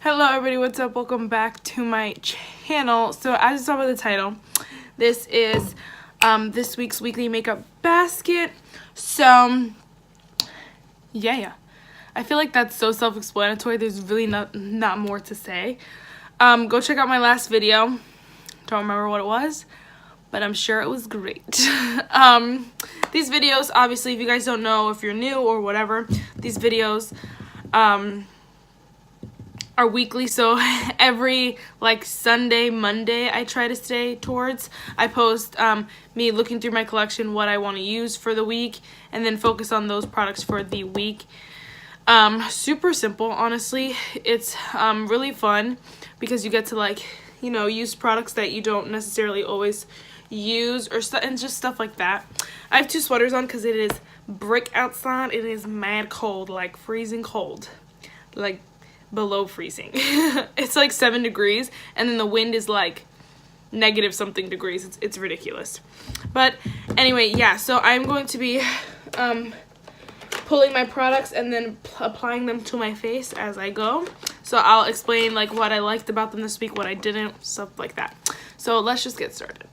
Hello everybody, what's up? Welcome back to my channel. So as you saw by the title, this is this week's weekly makeup basket. So yeah. I feel like that's so self-explanatory. There's really not more to say. Go check out my last video. Don't remember what it was, but I'm sure it was great. These videos, obviously, if you guys don't know, if you're new or whatever, these videos are weekly, so every like Sunday, Monday I try to stay towards. I post me looking through my collection, what I want to use for the week, and then focus on those products for the week. Super simple, honestly. It's really fun because you get to, like, you know, use products that you don't necessarily always use and just stuff like that. I have two sweaters on because it is brick outside. It is mad cold, like freezing cold, like below freezing. It's like 7 degrees, and then the wind is like negative something degrees. It's ridiculous. But anyway, yeah, so I'm going to be pulling my products and then applying them to my face as I go. So I'll explain like what I liked about them this week, what I didn't, stuff like that. So let's just get started.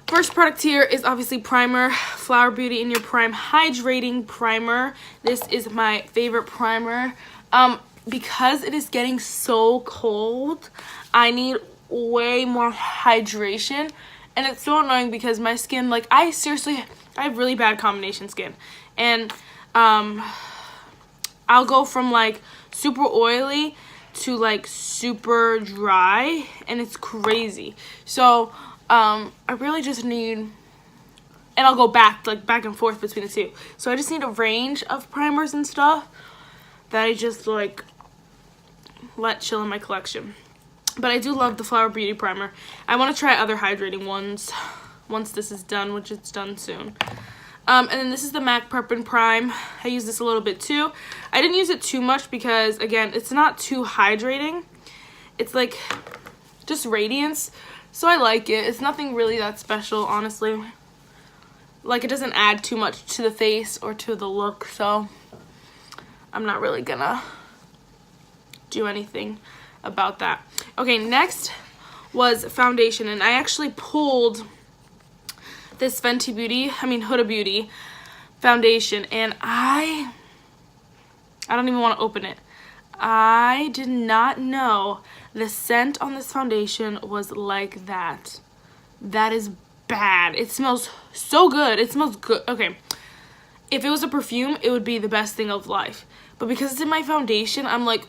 First product here is obviously primer, Flower Beauty in Your Prime Hydrating Primer. This is my favorite primer. Because it is getting so cold, I need way more hydration, and it's so annoying because my skin, like, I have really bad combination skin, and I'll go from like super oily to like super dry, and it's crazy. So I really just need, and I'll go back and forth between the two. So I just need a range of primers and stuff that I just like let chill in my collection. But I do love the Flower Beauty primer. I want to try other hydrating ones once this is done, which it's done soon. And then this is the MAC Prep and Prime. I use this a little bit too. I didn't use it too much because, again, it's not too hydrating. It's like just radiance. So I like it. It's nothing really that special, honestly. Like, it doesn't add too much to the face or to the look, so I'm not really gonna do anything about that. Okay, next was foundation, and I actually pulled this Huda Beauty foundation, and I don't even want to open it. I did not know the scent on this foundation was like that. That is bad. It smells so good. It smells good. Okay, if it was a perfume, it would be the best thing of life. But because it's in my foundation, I'm like,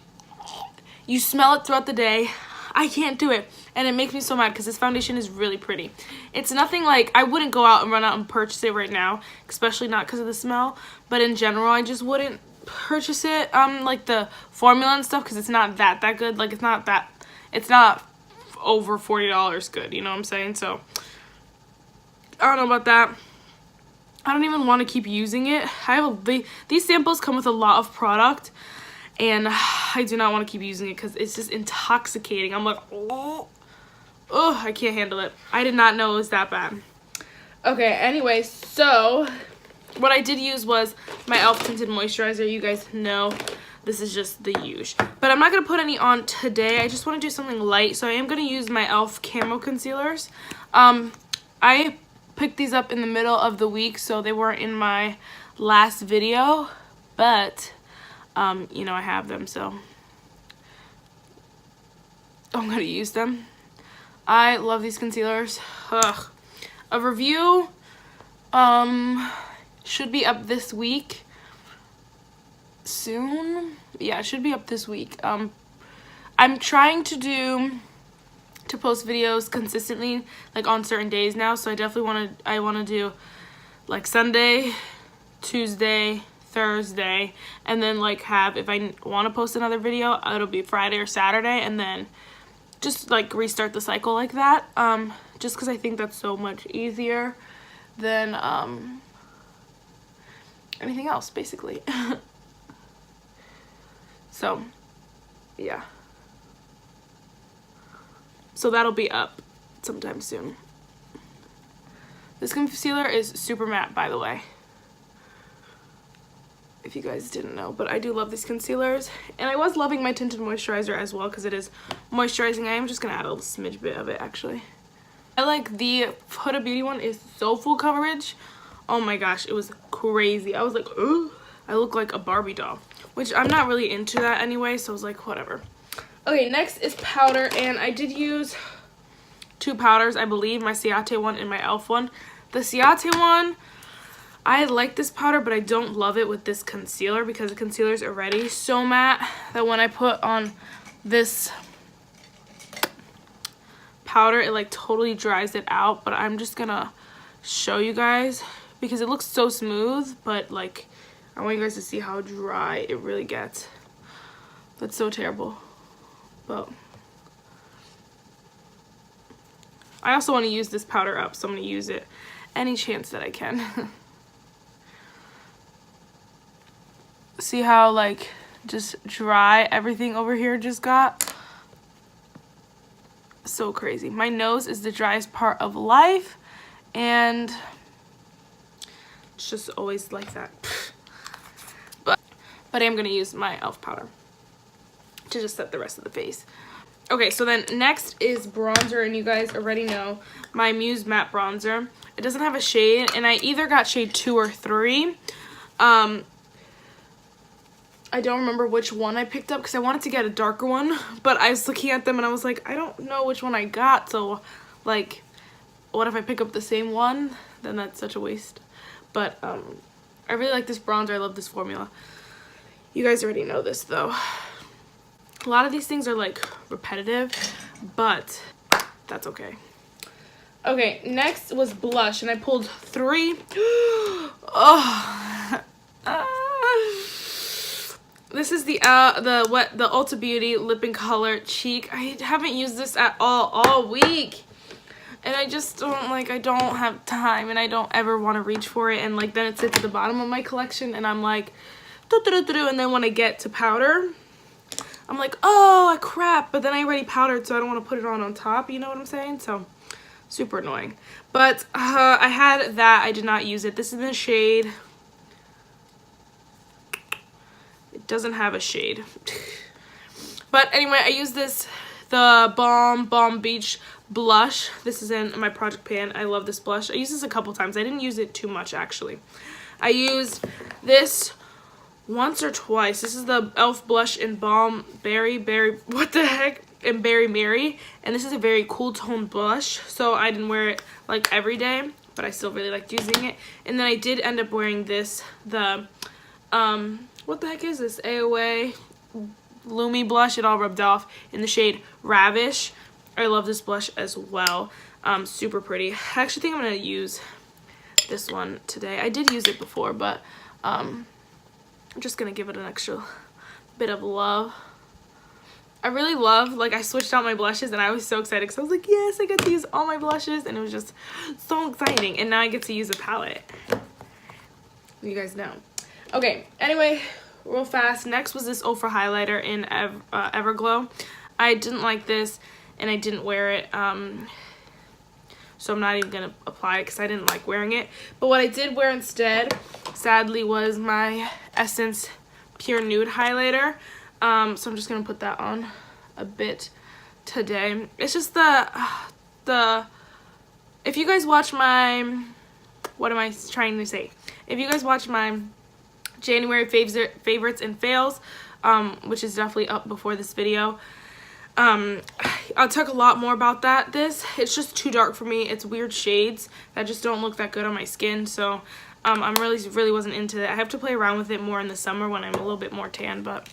you smell it throughout the day. I can't do it. And it makes me so mad because this foundation is really pretty. It's nothing like, I wouldn't go out and run out and purchase it right now, especially not because of the smell. But in general, I just wouldn't purchase it, like the formula and stuff, because it's not that good. Like, it's not over $40 good, you know what I'm saying? So I don't know about that. I don't even want to keep using it. These samples come with a lot of product, and I do not want to keep using it because it's just intoxicating. I'm like, oh, I can't handle it. I did not know it was that bad. Okay, anyway, so what I did use was my e.l.f. Tinted Moisturizer. You guys know this is just the usual. But I'm not going to put any on today. I just want to do something light, so I am going to use my e.l.f. Camo Concealers. I picked these up in the middle of the week, so they weren't in my last video, but you know, I have them, so I'm gonna use them. I love these concealers. Ugh. A review should be up this week soon. Yeah, it should be up this week. I'm trying to post videos consistently, like on certain days now, so I definitely want to do like Sunday, Tuesday, Thursday, and then like if I want to post another video, it'll be Friday or Saturday, and then just like restart the cycle like that, just because I think that's so much easier than anything else, basically. So, yeah. So that'll be up sometime soon. This concealer is super matte, by the way, if you guys didn't know, but I do love these concealers. And I was loving my tinted moisturizer as well because it is moisturizing. I am just gonna add a little smidge bit of it, actually. I like the Huda Beauty one is so full coverage. Oh my gosh, it was crazy. I was like, ooh, I look like a Barbie doll, which I'm not really into that anyway, so I was like, whatever. Okay, next is powder, and I did use 2 powders, I believe, my Ciate one and my e.l.f. one. The Ciate one, I like this powder, but I don't love it with this concealer because the concealer is already so matte that when I put on this powder, it like totally dries it out. But I'm just gonna show you guys because it looks so smooth, but like I want you guys to see how dry it really gets. That's so terrible. But I also want to use this powder up, so I'm going to use it any chance that I can. See how like just dry everything over here just got? So crazy. My nose is the driest part of life, and it's just always like that. But I am going to use my e.l.f. powder to just set the rest of the face. Okay, so then next is bronzer, and you guys already know my Muse Matte Bronzer. It doesn't have a shade, and I either got shade 2 or 3. I don't remember which one I picked up because I wanted to get a darker one, but I was looking at them and I was like, I don't know which one I got, so like, what if I pick up the same one? Then that's such a waste. But I really like this bronzer. I love this formula. You guys already know this though. A lot of these things are like repetitive, but that's okay. Okay, next was blush, and I pulled 3. Oh. This is the Ulta Beauty Lip and Color Cheek. I haven't used this at all week. And I just don't I don't have time, and I don't ever want to reach for it, and like then it sits at the bottom of my collection and I'm like and then when I get to powder, I'm like, oh crap, but then I already powdered, so I don't want to put it on top, you know what I'm saying? So super annoying. But I had that. I did not use it. This is in the shade. It doesn't have a shade. But anyway, I use this, the Balm Beach blush. This is in my project pan. I love this blush. I used this a couple times. I didn't use it too much actually. I used this once or twice. This is the e.l.f. blush in Balm Berry, what the heck? And Berry Mary. And this is a very cool tone blush. So I didn't wear it like every day, but I still really liked using it. And then I did end up wearing this, the, what the heck is this? AOA Lumi blush. It all rubbed off in the shade Ravish. I love this blush as well. Super pretty. I actually think I'm going to use this one today. I did use it before, but I'm just going to give it an extra bit of love. I really love, like, I switched out my blushes, and I was so excited because I was like, yes, I get to use all my blushes, and it was just so exciting. And now I get to use a palette. You guys know. Okay, anyway, real fast. Next was this Ofra highlighter in Everglow. I didn't like this, and I didn't wear it, so I'm not even going to apply it because I didn't like wearing it. But what I did wear instead, sadly, was my Essence Pure Nude highlighter. So I'm just going to put that on a bit today. It's just if you guys watch my, what am I trying to say? If you guys watch my January favorites and fails, which is definitely up before this video, I'll talk a lot more about that. It's just too dark for me. It's weird shades that just don't look that good on my skin, so I'm really wasn't into it. I have to play around with it more in the summer when I'm a little bit more tan, but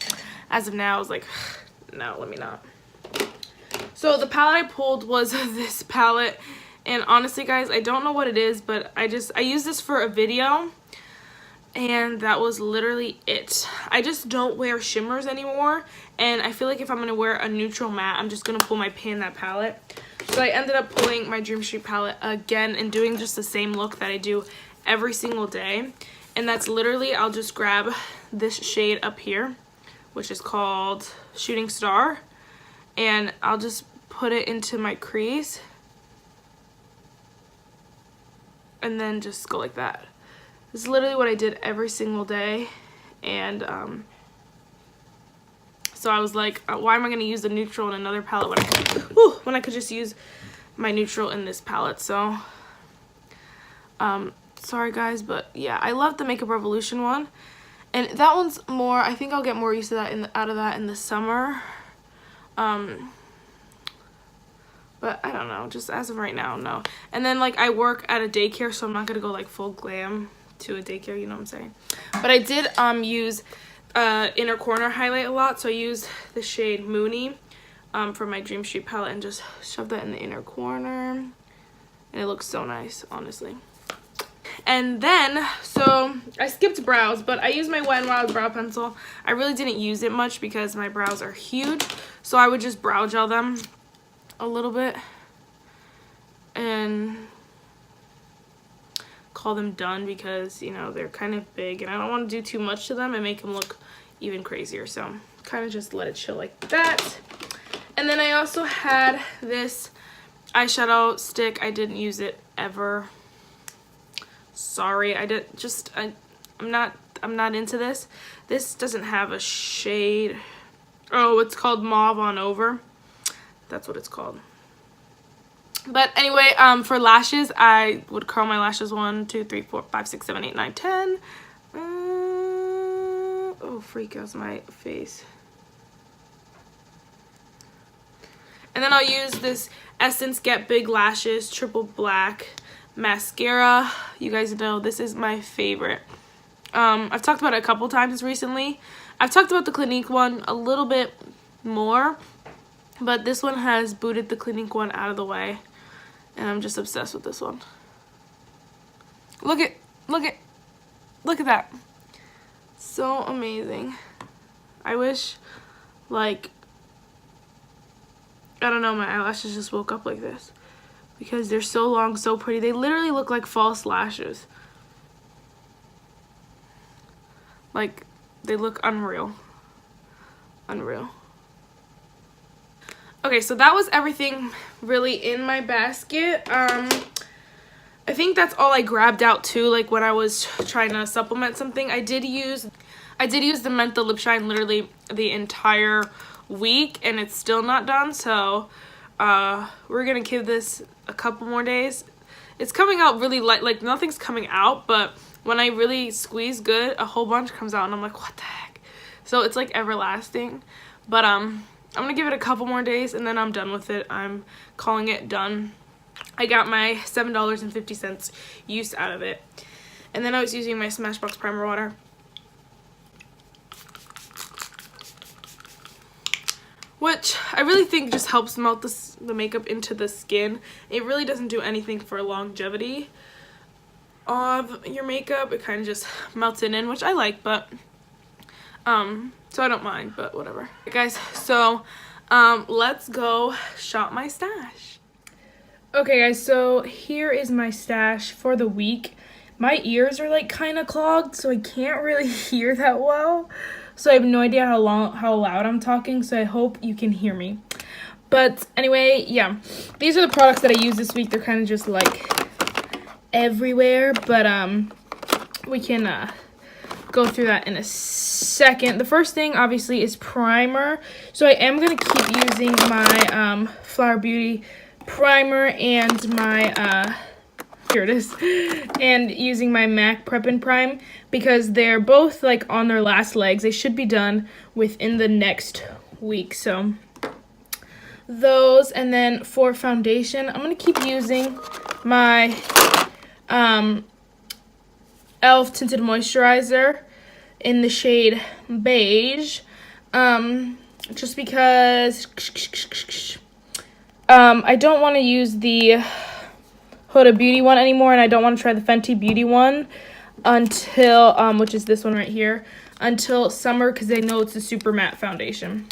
as of now I was like, no, let me not. So the palette I pulled was this palette, and honestly guys, I don't know what it is, but I used this for a video, and that was literally it. I just don't wear shimmers anymore, and I feel like if I'm going to wear a neutral matte, I'm just going to pull my Pan That palette. So I ended up pulling my Dream Street palette again and doing just the same look that I do every single day. And that's literally, I'll just grab this shade up here, which is called Shooting Star, and I'll just put it into my crease and then just go like that. This is literally what I did every single day, and so I was like, why am I going to use the neutral in another palette when I could just use my neutral in this palette? So sorry guys, but yeah, I love the Makeup Revolution one, and that one's more, I think I'll get more used to that out of that in the summer. But I don't know, just as of right now, no. And then like I work at a daycare, so I'm not gonna go like full glam to a daycare, you know what I'm saying? But I did use inner corner highlight a lot, so I used the shade Moony for my Dream Street palette and just shoved that in the inner corner, and it looks so nice, honestly. And then, so I skipped brows, but I used my Wet n Wild brow pencil. I really didn't use it much because my brows are huge, so I would just brow gel them a little bit and call them done, because you know they're kind of big and I don't want to do too much to them and make them look even crazier, so kind of just let it chill like that. And then I also had this eyeshadow stick. I didn't use it ever, sorry. I'm not into this. This doesn't have a shade. Oh, it's called Mauve on Over. That's what it's called. But anyway, for lashes, I would curl my lashes 1, 2, 3, 4, 5, 6, 7, 8, 9, 10. Oh, freak out my face. And then I'll use this Essence Get Big Lashes Triple Black mascara. You guys know this is my favorite. I've talked about it a couple times recently. I've talked about the Clinique one a little bit more, but this one has booted the Clinique one out of the way, and I'm just obsessed with this one. Look at that. So amazing. I wish, like, I don't know, my eyelashes just woke up like this, because they're so long, so pretty. They literally look like false lashes. Like, they look unreal. Unreal. Okay, so that was everything really in my basket. I think that's all I grabbed out too, like when I was trying to supplement something. I did use the Menthol Lip Shine literally the entire week, and it's still not done, so we're gonna give this a couple more days. It's coming out really light, like nothing's coming out, but when I really squeeze good, a whole bunch comes out and I'm like, what the heck? So it's like everlasting. But I'm gonna give it a couple more days and then I'm done with it. I'm calling it done. I got my $7.50 use out of it. And then I was using my Smashbox Primer Water. Which I really think just helps melt the makeup into the skin. It really doesn't do anything for longevity of your makeup. It kind of just melts it in, which I like, but so I don't mind, but whatever. Okay, guys, so let's go shop my stash. Okay guys, so here is my stash for the week. My ears are like kind of clogged, so I can't really hear that well. So I have no idea how loud I'm talking, so I hope you can hear me. But anyway, yeah, these are the products that I use this week. They're kind of just like everywhere, but we can go through that in a second. The first thing obviously is primer. So I am going to keep using my Flower Beauty primer and my here it is, and using my MAC Prep and Prime, because they're both like on their last legs. They should be done within the next week, so those. And then for foundation, I'm gonna keep using my e.l.f. Tinted Moisturizer in the shade Beige, just because I don't want to use the Huda Beauty one anymore, and I don't want to try the Fenty Beauty one until, which is this one right here, until summer, because I know it's a super matte foundation.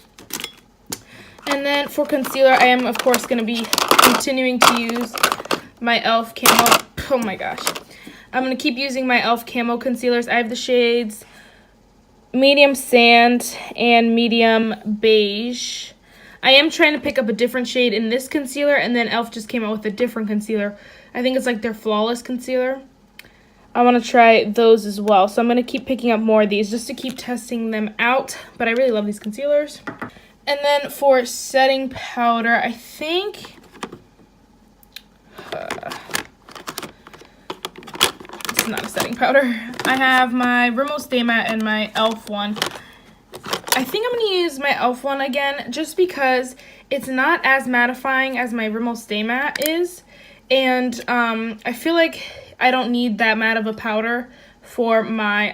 And then for concealer, I am of course going to be continuing to use my e.l.f. Camo, oh my gosh, I'm going to keep using my e.l.f. Camo Concealers. I have the shades Medium Sand and Medium Beige. I am trying to pick up a different shade in this concealer, and then e.l.f. just came out with a different concealer. I think it's like their Flawless Concealer. I want to try those as well. So I'm going to keep picking up more of these just to keep testing them out. But I really love these concealers. And then for setting powder, I think... it's not a setting powder. I have my Rimmel Stay Matte and my e.l.f. one. I think I'm going to use my e.l.f. one again just because it's not as mattifying as my Rimmel Stay Matte is. And I feel like I don't need that matte of a powder for my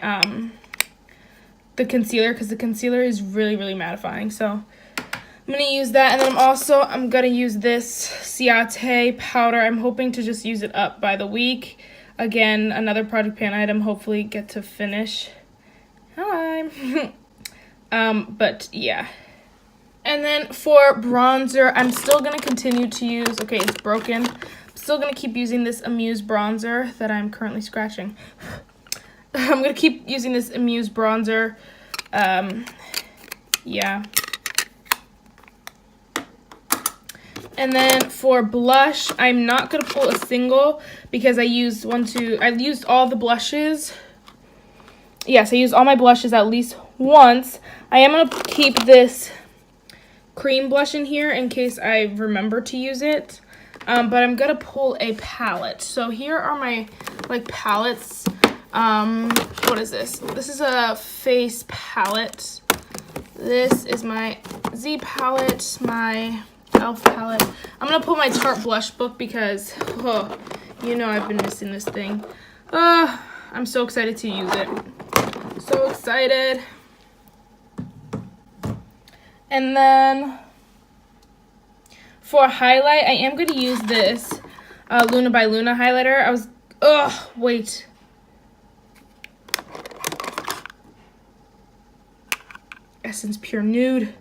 the concealer, because the concealer is really, really mattifying. So I'm going to use that. And then I'm going to use this Ciate powder. I'm hoping to just use it up by the week. Again, another Project Pan item, hopefully get to finish. Hi. But yeah. And then for bronzer, I'm still going to continue to use, okay, it's broken. I'm still going to keep using this Amuse bronzer that I'm currently scratching. I'm going to keep using this Amuse bronzer. Yeah. And then for blush, I'm not going to pull a single because I used all the blushes. Yes, I used all my blushes at least once. I am going to keep this cream blush in here in case I remember to use it. But I'm going to pull a palette. So here are my palettes. What is this? This is a face palette. This is my Z palette, my e.l.f. palette. I'm going to pull my Tarte blush book because, you know I've been missing this thing. I'm so excited to use it. So excited. And then for highlight, I am going to use this Luna by Luna highlighter. Wait. Essence Pure Nude.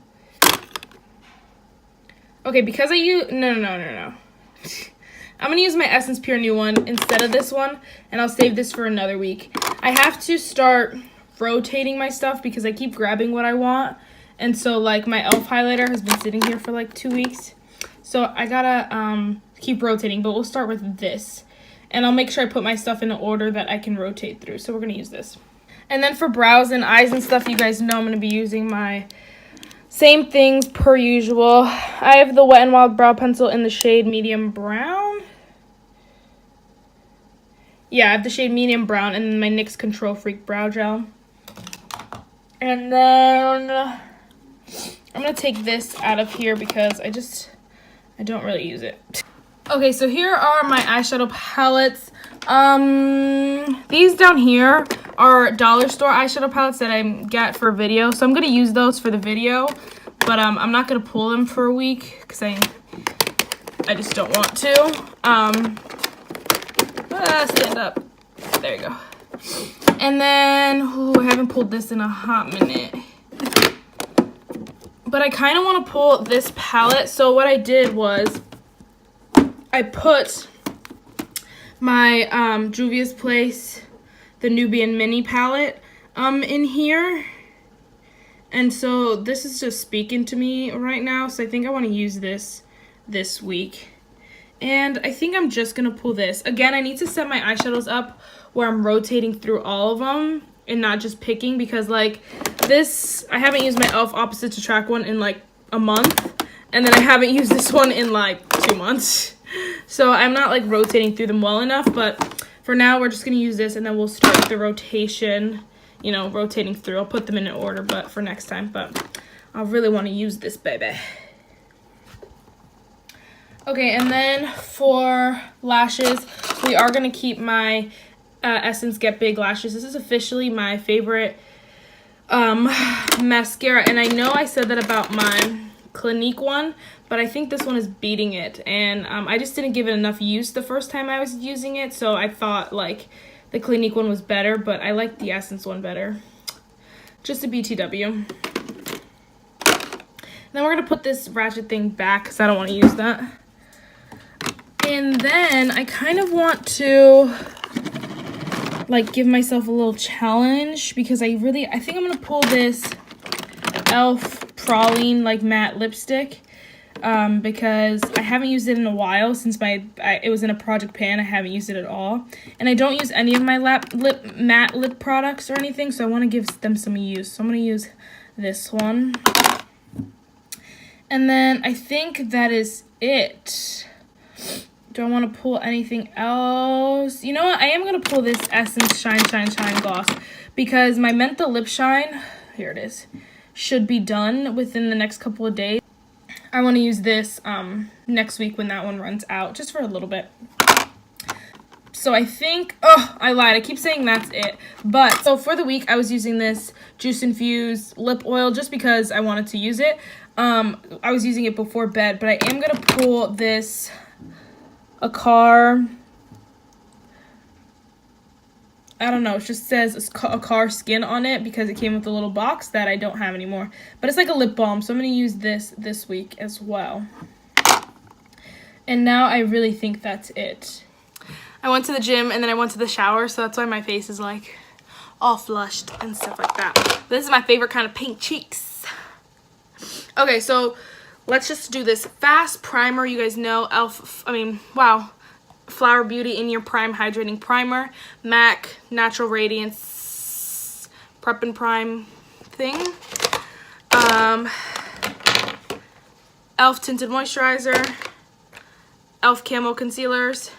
Okay, because I use... No. I'm going to use my Essence Pure Nude one instead of this one, and I'll save this for another week. I have to start rotating my stuff because I keep grabbing what I want. And so, like, my e.l.f. highlighter has been sitting here for, like, 2 weeks. So I gotta keep rotating, but we'll start with this. And I'll make sure I put my stuff in an order that I can rotate through. So we're going to use this. And then for brows and eyes and stuff, you guys know I'm going to be using my same things per usual. I have the Wet n Wild brow pencil in the shade Medium Brown. Yeah, I have the shade Medium Brown, and then my NYX Control Freak brow gel. And then I'm going to take this out of here because I don't really use it. Okay, so here are my eyeshadow palettes. These down here are dollar store eyeshadow palettes that I get for video. So I'm going to use those for the video. But I'm not going to pull them for a week because I just don't want to. Stand up. There you go. And then, I haven't pulled this in a hot minute. But I kind of want to pull this palette. So what I did was I put my Juvia's Place, the Nubian Mini palette in here. And so this is just speaking to me right now. So I think I want to use this week. And I think I'm just going to pull this. Again, I need to set my eyeshadows up where I'm rotating through all of them and not just picking, because like this, I haven't used my e.l.f. Opposite to Track one in like a month. And then I haven't used this one in like 2 months. So I'm not like rotating through them well enough. But for now, we're just going to use this, and then we'll start the rotation, you know, rotating through. I'll put them in order but for next time. But I really want to use this baby. Okay, and then for lashes, we are going to keep my Essence Get Big lashes. This is officially my favorite mascara. And I know I said that about my Clinique one, but I think this one is beating it. And I just didn't give it enough use the first time I was using it. So I thought like the Clinique one was better, but I like the Essence one better. Just a BTW. Then we're going to put this ratchet thing back because I don't want to use that. And then I kind of want to like give myself a little challenge because I think I'm gonna pull this e.l.f. Praline like matte lipstick because I haven't used it in a while since it was in a project pan. I haven't used it at all, and I don't use any of my matte lip products or anything, so I want to give them some use. So I'm gonna use this one, and then I think that is it. Do I want to pull anything else? You know what? I am going to pull this Essence Shine Shine Shine gloss because my Menthol Lip Shine, here it is, should be done within the next couple of days. I want to use this next week when that one runs out, just for a little bit. So I think, oh, I lied. I keep saying that's it. But, so for the week, I was using this Juice Infused Lip Oil just because I wanted to use it. I was using it before bed, but I am going to pull this Aqar, I don't know, it just says Aqar Skin on it because it came with a little box that I don't have anymore. But it's like a lip balm, so I'm going to use this week as well. And now I really think that's it. I went to the gym and then I went to the shower, so that's why my face is like all flushed and stuff like that. This is my favorite kind of pink cheeks. Okay, so let's just do this fast primer. You guys know Flower Beauty In Your Prime Hydrating Primer. MAC Natural Radiance Prep and Prime thing. e.l.f. Tinted Moisturizer. e.l.f. Camo Concealers.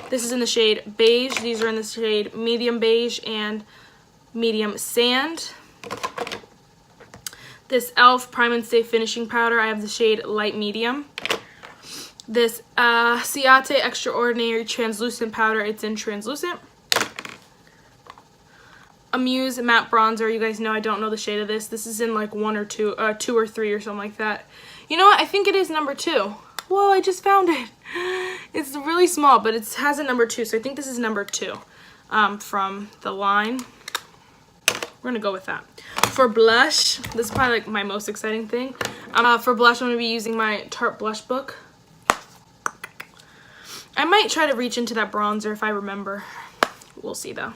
This is in the shade Beige. These are in the shade Medium Beige and Medium Sand. This e.l.f. Prime and Stay Finishing Powder. I have the shade Light Medium. This Ciate Extraordinary Translucent Powder. It's in Translucent. Amuse Matte Bronzer. You guys know I don't know the shade of this. This is in like 1 or 2, 2 or 3 or something like that. You know what? I think it is number 2. Whoa, I just found it. It's really small, but it has a number 2. So I think this is number 2 from the line. We're going to go with that. For blush, this is probably like my most exciting thing. For blush, I'm going to be using my Tarte Blush Book. I might try to reach into that bronzer if I remember. We'll see though.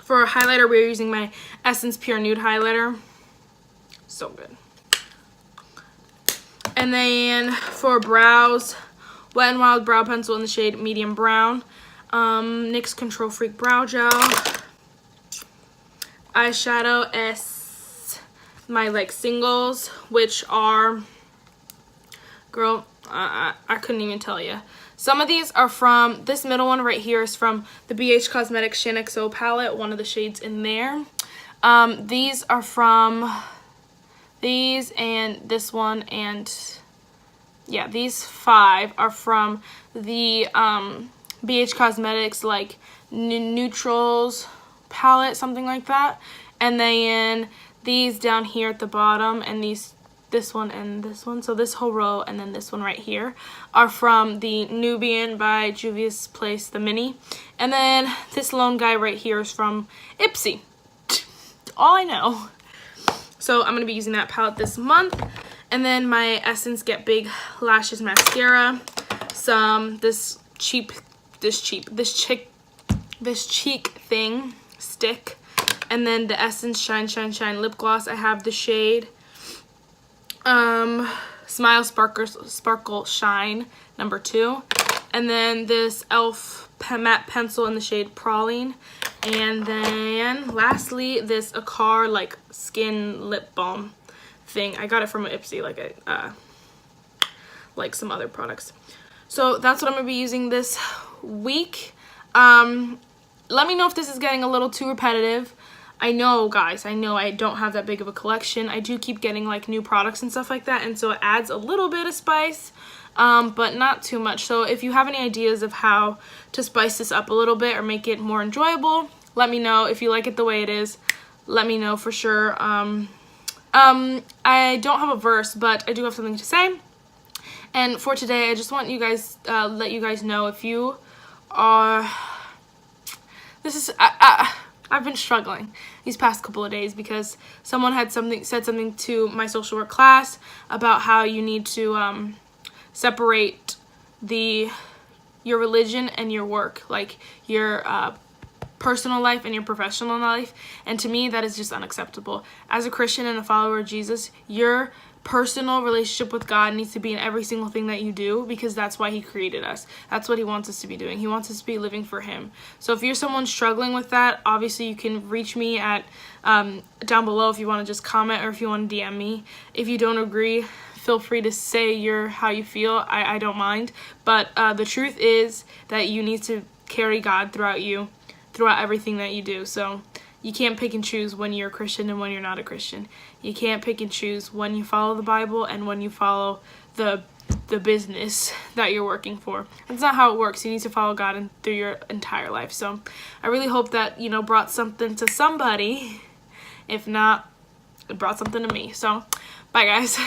For highlighter, we're using my Essence Pure Nude Highlighter. So good. And then for brows, Wet n Wild Brow Pencil in the shade Medium Brown. NYX Control Freak Brow Gel. Eyeshadow my like singles, which are, girl, I couldn't even tell you. Some of these are from, this middle one right here is from the BH Cosmetics Shin XO palette, one of the shades in there. These are from these and this one, and yeah, these 5 are from the BH Cosmetics like Neutrals palette, something like that. And then these down here at the bottom, and this one and this one, so this whole row and then this one right here are from the Nubian by Juvia's Place, the mini. And then this lone guy right here is from Ipsy. All I know. So I'm going to be using that palette this month. And then my Essence Get Big Lashes Mascara. This cheek thing stick. And then the Essence Shine Shine Shine Lip Gloss. I have the shade Smile Sparkle Shine number 2. And then this e.l.f. matte pencil in the shade Praline. And then lastly, this Aqar like skin lip balm thing. I got it from Ipsy, like some other products. So that's what I'm gonna be using this week. Let me know if this is getting a little too repetitive. I know, guys, I know I don't have that big of a collection. I do keep getting like new products and stuff like that, and so it adds a little bit of spice, but not too much. So if you have any ideas of how to spice this up a little bit or make it more enjoyable, let me know. If you like it the way it is, let me know for sure. I don't have a verse, but I do have something to say. And for today, I just want you guys, let you guys know, if you are, I've been struggling these past couple of days because someone had said something to my social work class about how you need to separate your religion and your work, like your personal life and your professional life. And to me, that is just unacceptable. As a Christian and a follower of Jesus, your personal relationship with God needs to be in every single thing that you do, because that's why he created us. That's what he wants us to be doing. He wants us to be living for him. So if you're someone struggling with that, obviously you can reach me at down below if you want to just comment, or if you want to DM me. If you don't agree, feel free to say how you feel. I don't mind. But the truth is that you need to carry God throughout everything that you do. So you can't pick and choose when you're a Christian and when you're not a Christian. You can't pick and choose when you follow the Bible and when you follow the business that you're working for. That's not how it works. You need to follow God through your entire life. So I really hope that, brought something to somebody. If not, it brought something to me. So bye, guys.